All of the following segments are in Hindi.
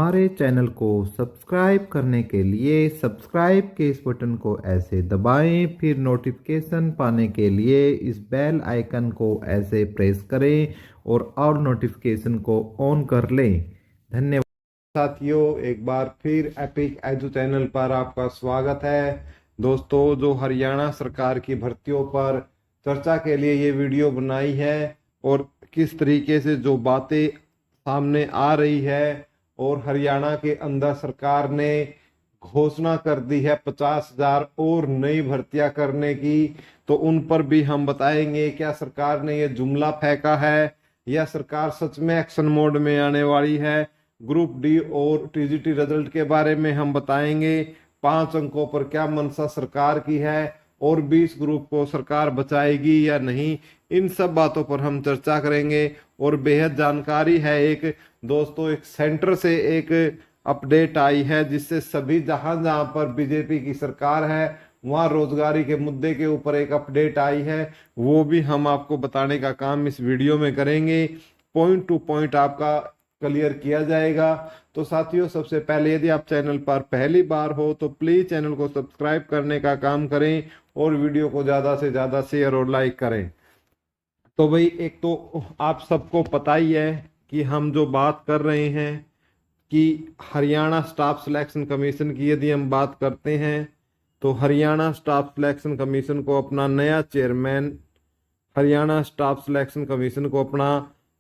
हमारे चैनल को सब्सक्राइब करने के लिए सब्सक्राइब के इस बटन को ऐसे दबाएं, फिर नोटिफिकेशन पाने के लिए इस बेल आइकन को ऐसे प्रेस करें और नोटिफिकेशन को ऑन कर लें। धन्यवाद साथियों, एक बार फिर एपिक एजू चैनल पर आपका स्वागत है। दोस्तों, जो हरियाणा सरकार की भर्तियों पर चर्चा के लिए ये वीडियो बनाई है और किस तरीके से जो बातें सामने आ रही है और हरियाणा के अंदर सरकार ने घोषणा कर दी है 50,000 और नई भर्तियां करने की, तो उन पर भी हम बताएंगे क्या सरकार ने ये जुमला फेंका है या सरकार सच में एक्शन मोड में आने वाली है। ग्रुप डी और टीजीटी रिजल्ट के बारे में हम बताएंगे। 5 अंकों पर क्या मंशा सरकार की है और 20 ग्रुप को सरकार बचाएगी या नहीं, इन सब बातों पर हम चर्चा करेंगे। और बेहद जानकारी है एक दोस्तों, एक सेंटर से एक अपडेट आई है जिससे सभी जहां जहां पर बीजेपी की सरकार है वहां रोजगारी के मुद्दे के ऊपर एक अपडेट आई है, वो भी हम आपको बताने का काम इस वीडियो में करेंगे। पॉइंट टू पॉइंट आपका क्लियर किया जाएगा। तो साथियों, सबसे पहले यदि आप चैनल पर पहली बार हो तो प्लीज चैनल को सब्सक्राइब करने का काम करें और वीडियो को ज्यादा से ज्यादा शेयर और लाइक करें। तो भाई, एक तो आप सबको पता ही है कि हम जो बात कर रहे हैं कि हरियाणा स्टाफ सिलेक्शन कमीशन की यदि हम बात करते हैं तो हरियाणा स्टाफ सिलेक्शन कमीशन को अपना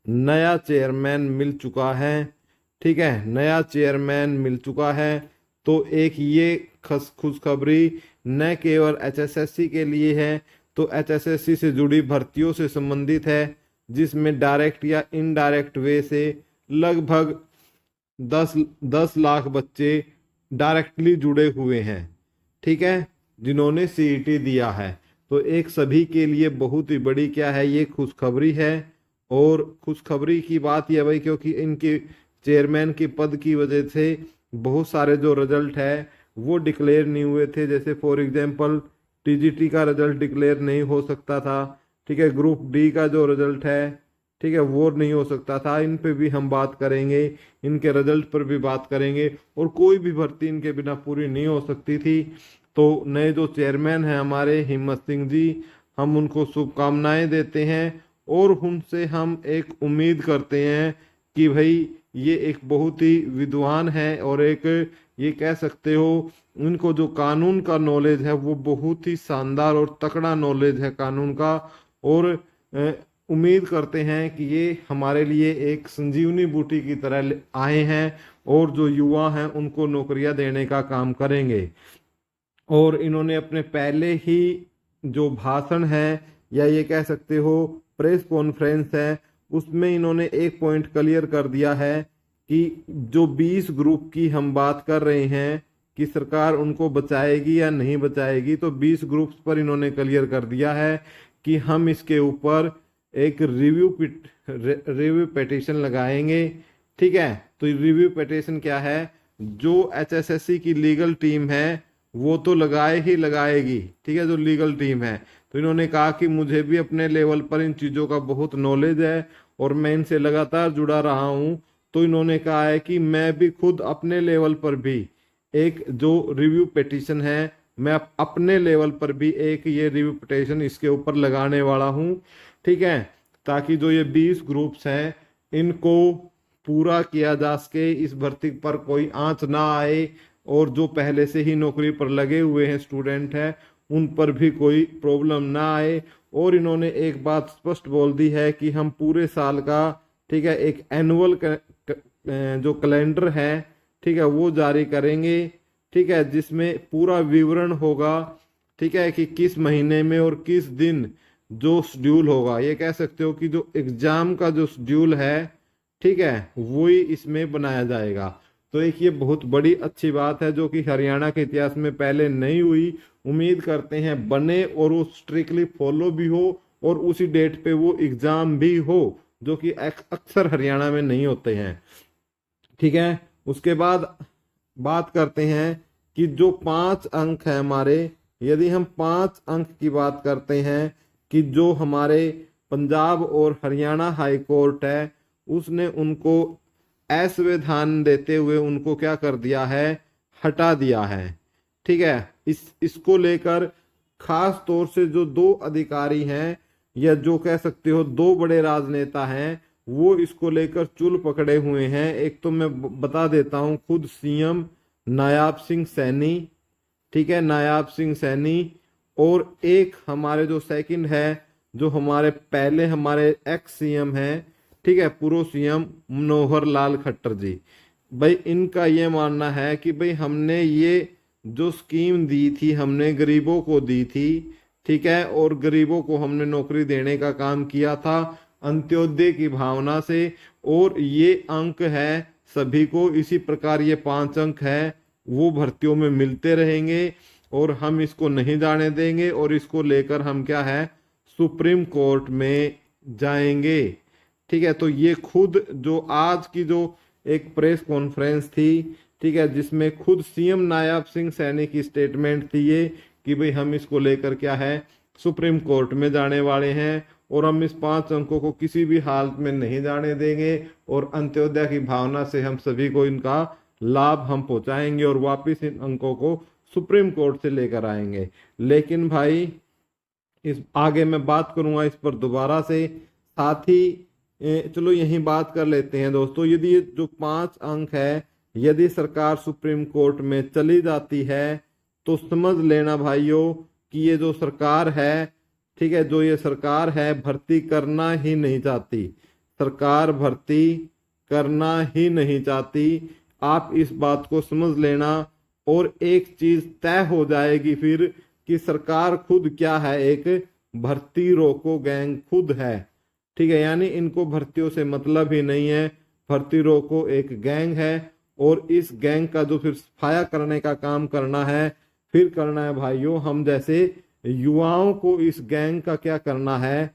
नया चेयरमैन मिल चुका है। ठीक है, नया चेयरमैन मिल चुका है। तो एक ये खुशखबरी न केवल एचएसएससी के लिए है, तो एचएसएससी से जुड़ी भर्तियों से संबंधित है, जिसमें डायरेक्ट या इनडायरेक्ट वे से लगभग 10 लाख बच्चे डायरेक्टली जुड़े हुए हैं। ठीक है, जिन्होंने सीईटी दिया है। तो एक सभी के लिए बहुत ही बड़ी क्या है, ये खुशखबरी है। और खुशखबरी की बात यह भाई, क्योंकि इनके चेयरमैन के पद की वजह से बहुत सारे जो रिजल्ट है वो डिक्लेयर नहीं हुए थे। जैसे फॉर एग्जांपल टीजीटी का रिजल्ट डिक्लेयर नहीं हो सकता था। ठीक है, ग्रुप डी का जो रिजल्ट है, ठीक है, वो नहीं हो सकता था। इन पे भी हम बात करेंगे, इनके रिजल्ट पर भी बात करेंगे। और कोई भी भर्ती इनके बिना पूरी नहीं हो सकती थी। तो नए जो चेयरमैन हैं हमारे हिम्मत सिंह जी, हम उनको शुभकामनाएं देते हैं और उनसे हम एक उम्मीद करते हैं कि भाई ये एक बहुत ही विद्वान है और एक ये कह सकते हो उनको जो कानून का नॉलेज है वो बहुत ही शानदार और तकड़ा नॉलेज है कानून का। और उम्मीद करते हैं कि ये हमारे लिए एक संजीवनी बूटी की तरह आए हैं और जो युवा हैं उनको नौकरियां देने का काम करेंगे। और इन्होंने अपने पहले ही जो भाषण है या ये कह सकते हो प्रेस कॉन्फ्रेंस है, उसमें इन्होंने एक पॉइंट क्लियर कर दिया है कि जो 20 ग्रुप की हम बात कर रहे हैं कि सरकार उनको बचाएगी या नहीं बचाएगी, तो 20 ग्रुप्स पर इन्होंने क्लियर कर दिया है कि हम इसके ऊपर एक रिव्यू पिटीशन लगाएंगे। ठीक है, तो रिव्यू पिटीशन क्या है, जो एचएसएससी की लीगल टीम है वो तो लगाएगी। ठीक है, जो लीगल टीम है, तो इन्होंने कहा कि मुझे भी अपने लेवल पर इन चीज़ों का बहुत नॉलेज है और मैं इनसे लगातार जुड़ा रहा हूँ। तो इन्होंने कहा है कि मैं भी खुद अपने लेवल पर भी एक जो रिव्यू पिटीशन है, मैं अपने लेवल पर भी एक ये रिव्यू पिटीशन इसके ऊपर लगाने वाला हूँ। ठीक है, ताकि जो ये 20 ग्रुप्स हैं इनको पूरा किया जा सके, इस भर्ती पर कोई आंच ना आए और जो पहले से ही नौकरी पर लगे हुए हैं स्टूडेंट हैं उन पर भी कोई प्रॉब्लम ना आए। और इन्होंने एक बात स्पष्ट बोल दी है कि हम पूरे साल का, ठीक है, एक एनुअल जो कैलेंडर है, ठीक है, वो जारी करेंगे। ठीक है, जिसमें पूरा विवरण होगा, ठीक है, कि किस महीने में और किस दिन जो शेड्यूल होगा, ये कह सकते हो कि जो एग्जाम का जो शेड्यूल है, ठीक है, वही इसमें बनाया जाएगा। तो एक ये बहुत बड़ी अच्छी बात है जो कि हरियाणा के इतिहास में पहले नहीं हुई। उम्मीद करते हैं बने और वो स्ट्रिक्टली फॉलो भी हो और उसी डेट पे वो एग्जाम भी हो, जो कि अक्सर हरियाणा में नहीं होते हैं। ठीक है, उसके बाद बात करते हैं कि जो 5 अंक है हमारे, यदि हम 5 अंक की बात करते हैं कि जो हमारे पंजाब और हरियाणा हाई कोर्ट है उसने उनको असंवैधानिक देते हुए उनको क्या कर दिया है, हटा दिया है। ठीक है, इसको लेकर खास तौर से जो दो अधिकारी हैं, या जो कह सकते हो दो बड़े राजनेता हैं, वो इसको लेकर चुल पकड़े हुए हैं। एक तो मैं बता देता हूं, खुद सीएम नायाब सिंह सैनी, ठीक है, नायाब सिंह सैनी, और एक हमारे जो सेकंड है, जो हमारे पहले हमारे एक्स सीएम हैं, ठीक है, पूर्व सीएम मनोहर लाल खट्टर जी। भाई इनका ये मानना है कि भाई हमने ये जो स्कीम दी थी, हमने गरीबों को दी थी, ठीक है, और गरीबों को हमने नौकरी देने का काम किया था अंत्योदय की भावना से, और ये अंक है सभी को, इसी प्रकार ये 5 अंक है वो भर्तियों में मिलते रहेंगे, और हम इसको नहीं जाने देंगे, और इसको लेकर हम क्या है, सुप्रीम कोर्ट में जाएंगे। ठीक है, तो ये खुद जो आज की जो एक प्रेस कॉन्फ्रेंस थी, ठीक है, जिसमें खुद सीएम नायाब सिंह सैनी की स्टेटमेंट थी ये कि भाई हम इसको लेकर क्या है, सुप्रीम कोर्ट में जाने वाले हैं, और हम इस 5 अंकों को किसी भी हालत में नहीं जाने देंगे, और अंत्योदय की भावना से हम सभी को इनका लाभ हम पहुंचाएंगे, और वापस इन अंकों को सुप्रीम कोर्ट से लेकर आएंगे। लेकिन भाई इस आगे मैं बात करूंगा इस पर दोबारा से, साथ ही चलो यही बात कर लेते हैं दोस्तों। यदि ये जो 5 अंक है, यदि सरकार सुप्रीम कोर्ट में चली जाती है, तो समझ लेना भाइयों कि ये जो सरकार है, ठीक है, जो ये सरकार है भर्ती करना ही नहीं चाहती, सरकार भर्ती करना ही नहीं चाहती। आप इस बात को समझ लेना, और एक चीज तय हो जाएगी फिर कि सरकार खुद क्या है, एक भर्ती रोको गैंग खुद है। ठीक है, यानी इनको भर्तियों से मतलब ही नहीं है, भर्ती रोको एक गैंग है, और इस गैंग का जो फिर सफाया करने का काम करना है, फिर करना है भाइयों हम जैसे युवाओं को इस गैंग का क्या करना है,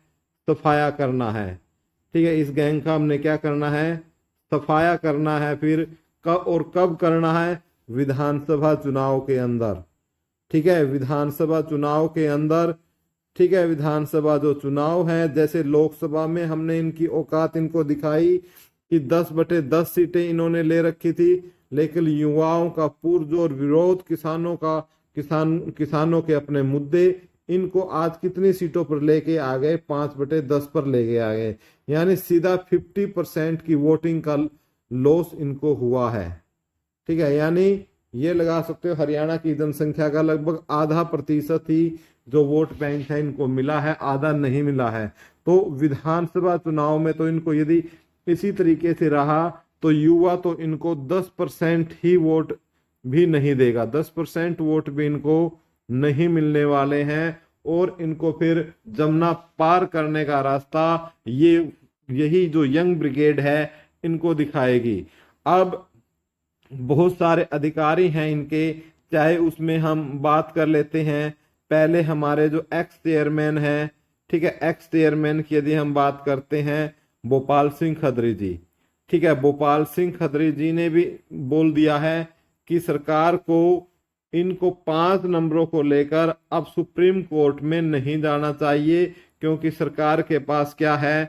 सफाया करना है। ठीक है, इस गैंग का हमने क्या करना है, सफाया करना है। फिर कब करना है, विधानसभा चुनाव के अंदर। ठीक है, विधानसभा चुनाव के अंदर, ठीक है, विधानसभा जो चुनाव है, जैसे लोकसभा में हमने इनकी औकात इनको दिखाई कि 10/10 सीटें इन्होंने ले रखी थी, लेकिन युवाओं का पुरजोर विरोध, किसानों के अपने मुद्दे, इनको आज कितनी सीटों पर लेके आ गए, 5/10 पर लेके आ गए, यानी सीधा 50% की वोटिंग का लॉस इनको हुआ है। ठीक है, यानी ये लगा सकते हो हरियाणा की जनसंख्या का लगभग आधा प्रतिशत ही जो वोट बैंक है इनको मिला है, आधा नहीं मिला है। तो विधानसभा चुनाव में तो इनको यदि इसी तरीके से रहा तो युवा तो इनको 10% ही वोट भी नहीं देगा, 10% वोट भी इनको नहीं मिलने वाले हैं, और इनको फिर जमुना पार करने का रास्ता यही जो यंग ब्रिगेड है इनको दिखाएगी। अब बहुत सारे अधिकारी हैं इनके, चाहे उसमें हम बात कर लेते हैं पहले हमारे जो एक्स चेयरमैन है, ठीक है, एक्स चेयरमैन की यदि हम बात करते हैं भोपाल सिंह खत्री जी। ठीक है, भोपाल सिंह खत्री जी ने भी बोल दिया है कि सरकार को इनको 5 नंबरों को लेकर अब सुप्रीम कोर्ट में नहीं जाना चाहिए, क्योंकि सरकार के पास क्या है,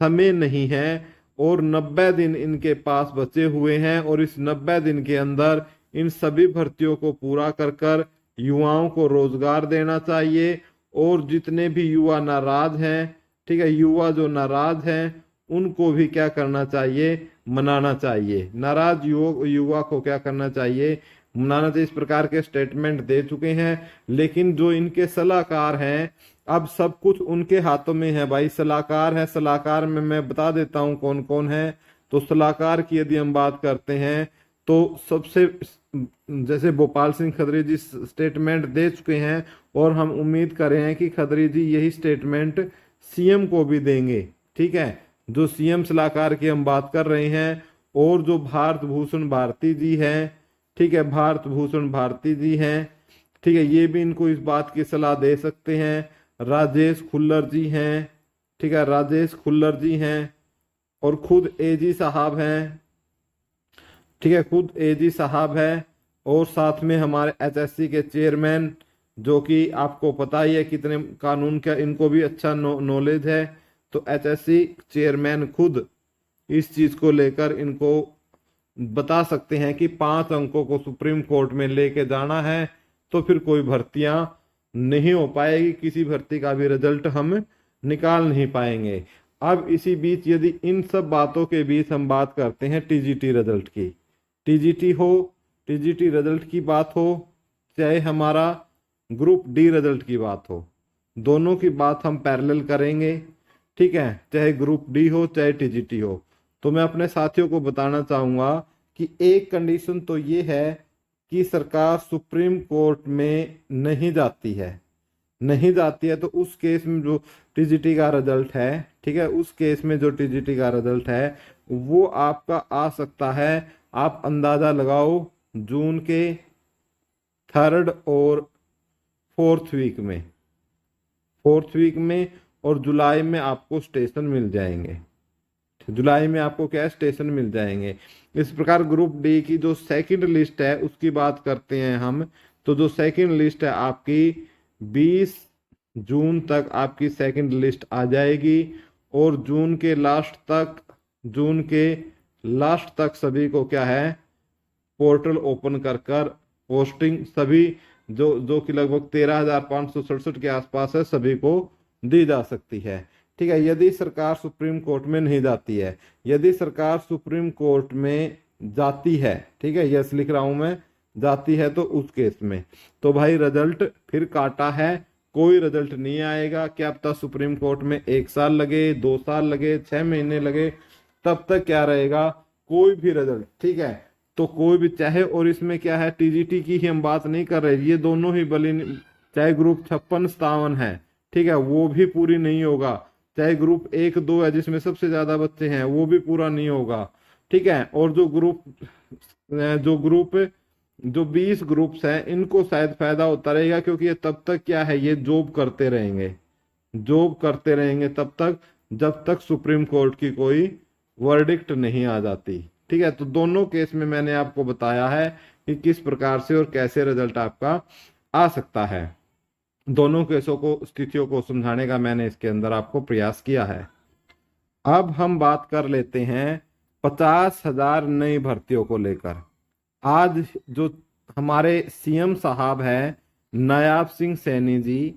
समय नहीं है, और 90 दिन इनके पास बचे हुए हैं, और इस 90 दिन के अंदर इन सभी भर्तियों को पूरा कर युवाओं को रोजगार देना चाहिए। और जितने भी युवा नाराज हैं, ठीक है, युवा जो नाराज हैं उनको भी क्या करना चाहिए, मनाना चाहिए। नाराज युवा को क्या करना चाहिए, मनाना चाहिए। इस प्रकार के स्टेटमेंट दे चुके हैं, लेकिन जो इनके सलाहकार हैं, अब सब कुछ उनके हाथों में है भाई। सलाहकार है, सलाहकार में मैं बता देता हूं कौन कौन है। तो सलाहकार की यदि हम बात करते हैं तो सबसे जैसे भोपाल सिंह खत्री जी स्टेटमेंट दे चुके हैं, और हम उम्मीद कर रहे हैं कि खत्री जी यही स्टेटमेंट सीएम को भी देंगे। ठीक है, जो सीएम सलाहकार की हम बात कर रहे हैं, और जो भारत भूषण भारती जी हैं, ठीक है, भारत भूषण भारती जी हैं, ठीक है, ये भी इनको इस बात की सलाह दे सकते हैं। राजेश खुल्लर जी हैं, ठीक है, राजेश खुल्लर जी हैं, और खुद एजी साहब हैं, ठीक है, खुद एजी साहब है, और साथ में हमारे एचएससी के चेयरमैन, जो कि आपको पता ही है कितने कानून का इनको भी अच्छा नॉलेज है। तो एचएससी चेयरमैन खुद इस चीज को लेकर इनको बता सकते हैं कि 5 अंकों को सुप्रीम कोर्ट में लेके जाना है, तो फिर कोई भर्तियां नहीं हो पाएगी, किसी भर्ती का भी रिजल्ट हम निकाल नहीं पाएंगे। अब इसी बीच यदि इन सब बातों के बीच हम बात करते हैं टीजीटी रिजल्ट की, टीजीटी रिजल्ट की बात हो, चाहे हमारा ग्रुप डी रिजल्ट की बात हो, दोनों की बात हम पैरेलल करेंगे। ठीक है, चाहे ग्रुप डी हो चाहे टीजीटी हो। तो मैं अपने साथियों को बताना चाहूंगा कि एक कंडीशन तो ये है कि सरकार सुप्रीम कोर्ट में नहीं जाती है, तो उस केस में जो टीजीटी का रिजल्ट है, ठीक है, उस केस में जो टीजीटी का रिजल्ट है वो आपका आ सकता है, आप अंदाजा लगाओ, जून के 3rd और 4th वीक में और जुलाई में आपको स्टेशन मिल जाएंगे। जुलाई में आपको क्या स्टेशन मिल जाएंगे। इस प्रकार ग्रुप डी की जो सेकंड लिस्ट है उसकी बात करते हैं हम, तो जो सेकंड लिस्ट है आपकी 20 जून तक आपकी सेकंड लिस्ट आ जाएगी और जून के लास्ट तक सभी को क्या है, पोर्टल ओपन कर पोस्टिंग सभी जो कि लगभग 13,567 के आसपास है, सभी को दी जा सकती है। ठीक है, यदि सरकार सुप्रीम कोर्ट में नहीं जाती है, यदि सरकार सुप्रीम कोर्ट में जाती है, ठीक है, यस लिख रहा हूं मैं, जाती है, तो उस केस में तो भाई रिजल्ट फिर काटा है, कोई रिजल्ट नहीं आएगा। क्या पता सुप्रीम कोर्ट में 1 साल लगे, 2 साल लगे, 6 महीने लगे, तब तक क्या रहेगा, कोई भी रिजल्ट। ठीक है, तो कोई भी चाहे, और इसमें क्या है, टीजीटी की ही हम बात नहीं कर रहे, ये दोनों ही चाहे ग्रुप 56-57 है, ठीक है, वो भी पूरी नहीं होगा, चाहे ग्रुप 1-2 है जिसमें सबसे ज्यादा बच्चे हैं, वो भी पूरा नहीं होगा। ठीक है, और जो 20 ग्रुप्स हैं इनको शायद फायदा होता रहेगा, क्योंकि ये तब तक क्या है, ये जॉब करते रहेंगे तब तक जब तक सुप्रीम कोर्ट की कोई वर्डिक्ट नहीं आ जाती। ठीक है, तो दोनों केस में मैंने आपको बताया है कि किस प्रकार से और कैसे रिजल्ट आपका आ सकता है। दोनों केसों को, स्थितियों को समझाने का मैंने इसके अंदर आपको प्रयास किया है। अब हम बात कर लेते हैं 50,000 नई भर्तियों को लेकर। आज जो हमारे सीएम साहब है नायाब सिंह सैनी जी,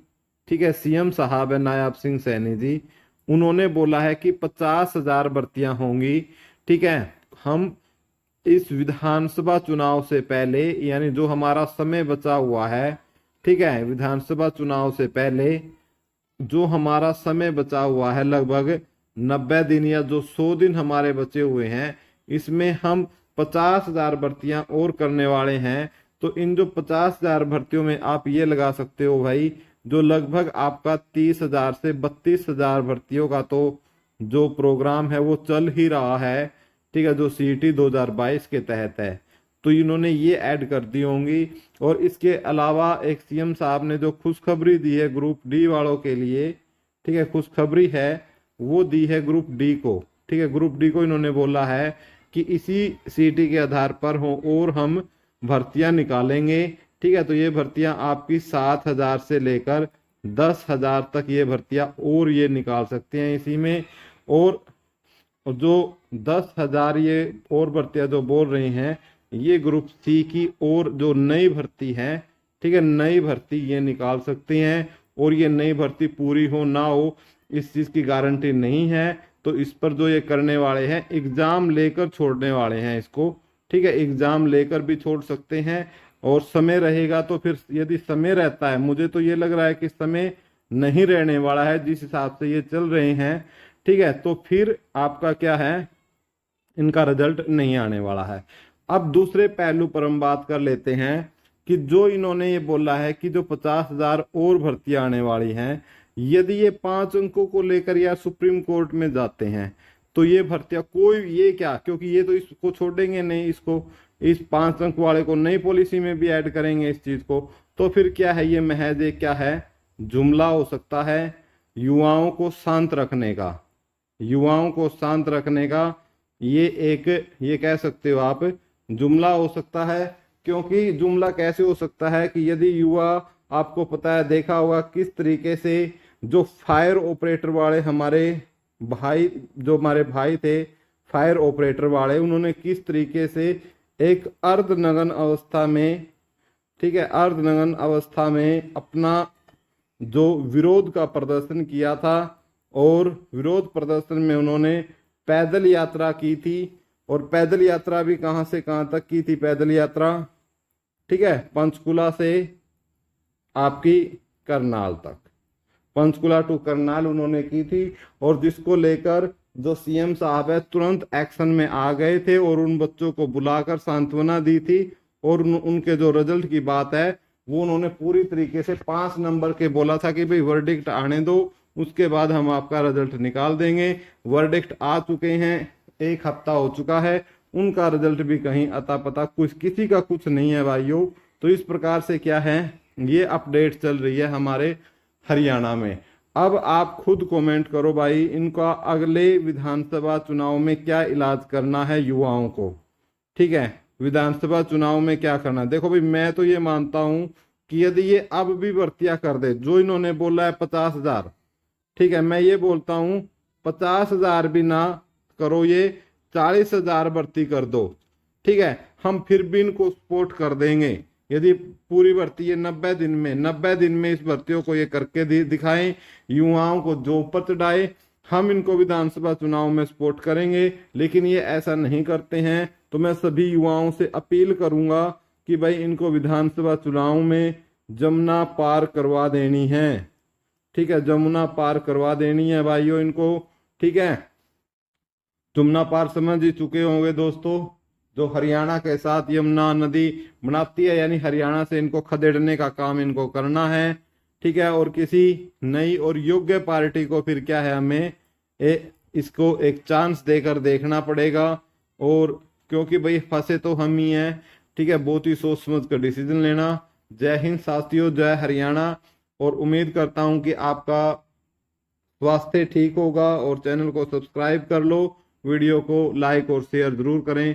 ठीक है, सीएम साहब है नायाब सिंह सैनी जी, उन्होंने बोला है कि 50,000 भर्तियां होंगी। ठीक है, हम इस विधानसभा चुनाव से पहले, यानी जो हमारा समय बचा हुआ है, ठीक है, विधानसभा चुनाव से पहले जो हमारा समय बचा हुआ है, लगभग 90 दिन या जो 100 दिन हमारे बचे हुए हैं, इसमें हम 50,000 भर्तियां और करने वाले हैं। तो इन जो 50,000 भर्तियों में आप ये लगा सकते हो भाई, जो लगभग आपका 30,000 से 32,000 भर्तियों का तो जो प्रोग्राम है वो चल ही रहा है। ठीक है, जो सीईटी 2022 के तहत है, तो इन्होंने ये ऐड कर दी होंगी। और इसके अलावा एक सीएम साहब ने जो खुशखबरी दी है ग्रुप डी वालों के लिए, ठीक है, खुशखबरी है वो दी है ग्रुप डी को। ठीक है, ग्रुप डी को इन्होंने बोला है कि इसी सीईटी के आधार पर हो और हम भर्तियां निकालेंगे। ठीक है, तो ये भर्तियां आपकी 7,000 से लेकर 10,000 तक ये भर्तियां और ये निकाल सकते हैं इसी में। और जो 10,000 ये और भर्तियां जो बोल रहे हैं, ये ग्रुप सी की और जो नई भर्ती है, ठीक है, नई भर्ती ये निकाल सकते हैं। और ये नई भर्ती पूरी हो ना हो इस चीज़ की गारंटी नहीं है, तो इस पर जो ये करने वाले हैं एग्जाम लेकर छोड़ने वाले हैं इसको। ठीक है, एग्जाम लेकर भी छोड़ सकते हैं, और समय रहेगा तो फिर यदि समय रहता है, मुझे तो ये लग रहा है कि समय नहीं रहने वाला है जिस हिसाब से ये चल रहे हैं। ठीक है, तो फिर आपका क्या है, इनका रिजल्ट नहीं आने वाला है। अब दूसरे पहलू पर हम बात कर लेते हैं कि जो इन्होंने ये बोला है कि जो 50,000 और भर्तियां आने वाली हैं, यदि ये 5 अंकों को लेकर या सुप्रीम कोर्ट में जाते हैं, तो ये भर्तियां कोई ये क्या, क्योंकि ये तो इसको छोड़ेंगे नहीं, इसको इस 5 अंक वाले को नई पॉलिसी में भी ऐड करेंगे इस चीज को, तो फिर क्या है, ये महज एक क्या है, जुमला हो सकता है युवाओं को शांत रखने का, ये एक, ये कह सकते हो आप, जुमला हो सकता है। क्योंकि जुमला कैसे हो सकता है कि यदि युवा, आपको पता है, देखा होगा किस तरीके से जो फायर ऑपरेटर वाले हमारे भाई थे, फायर ऑपरेटर वाले, उन्होंने किस तरीके से एक अर्धनग्न अवस्था में, ठीक है, अर्धनग्न अवस्था में अपना जो विरोध का प्रदर्शन किया था, और विरोध प्रदर्शन में उन्होंने पैदल यात्रा की थी। और पैदल यात्रा भी कहाँ से कहाँ तक की थी पैदल यात्रा, ठीक है, पंचकुला से आपकी करनाल तक, पंचकुला टू करनाल उन्होंने की थी। और जिसको लेकर जो सीएम साहब है तुरंत एक्शन में आ गए थे और उन बच्चों को बुलाकर सांत्वना दी थी। और उनके जो रिजल्ट की बात है वो उन्होंने पूरी तरीके से 5 नंबर के बोला था कि भाई वर्डिक्ट आने दो, उसके बाद हम आपका रिजल्ट निकाल देंगे। वर्डिक्ट आ चुके हैं, 1 हफ्ता हो चुका है, उनका रिजल्ट भी कहीं अता पता कुछ किसी का कुछ नहीं है भाइयों। तो इस प्रकार से क्या है, ये अपडेट चल रही है हमारे हरियाणा में। अब आप खुद कमेंट करो भाई, इनका अगले विधानसभा चुनाव में क्या इलाज करना है युवाओं को, ठीक है, विधानसभा चुनाव में क्या करना है। देखो भाई, मैं तो ये मानता हूं कि यदि ये अब भी भर्तियां कर दे, जो इन्होंने बोला है 50,000, ठीक है, मैं ये बोलता हूं 50,000 भी ना करो, ये 40,000 भर्ती कर दो, ठीक है, हम फिर भी इनको सपोर्ट कर देंगे। यदि पूरी भर्ती ये 90 दिन में इस भर्तियों को ये करके दिखाएं, युवाओं को जॉब पर चढ़ाए, हम इनको विधानसभा चुनाव में सपोर्ट करेंगे। लेकिन ये ऐसा नहीं करते हैं, तो मैं सभी युवाओं से अपील करूंगा कि भाई इनको विधानसभा चुनाव में जमुना पार करवा देनी है, ठीक है, जमुना पार करवा देनी है भाइयों इनको, ठीक है। जमुना पार समझ ही चुके होंगे दोस्तों, जो हरियाणा के साथ यमुना नदी बनाती है, यानी हरियाणा से इनको खदेड़ने का काम इनको करना है, ठीक है। और किसी नई और योग्य पार्टी को फिर क्या है, हमें इसको एक चांस देकर देखना पड़ेगा। और क्योंकि भाई फंसे तो हम ही हैं, ठीक है, बहुत ही सोच समझ कर डिसीजन लेना। जय हिंद साथियों, जय हरियाणा। और उम्मीद करता हूं कि आपका स्वास्थ्य ठीक होगा, और चैनल को सब्सक्राइब कर लो, वीडियो को लाइक और शेयर जरूर करें।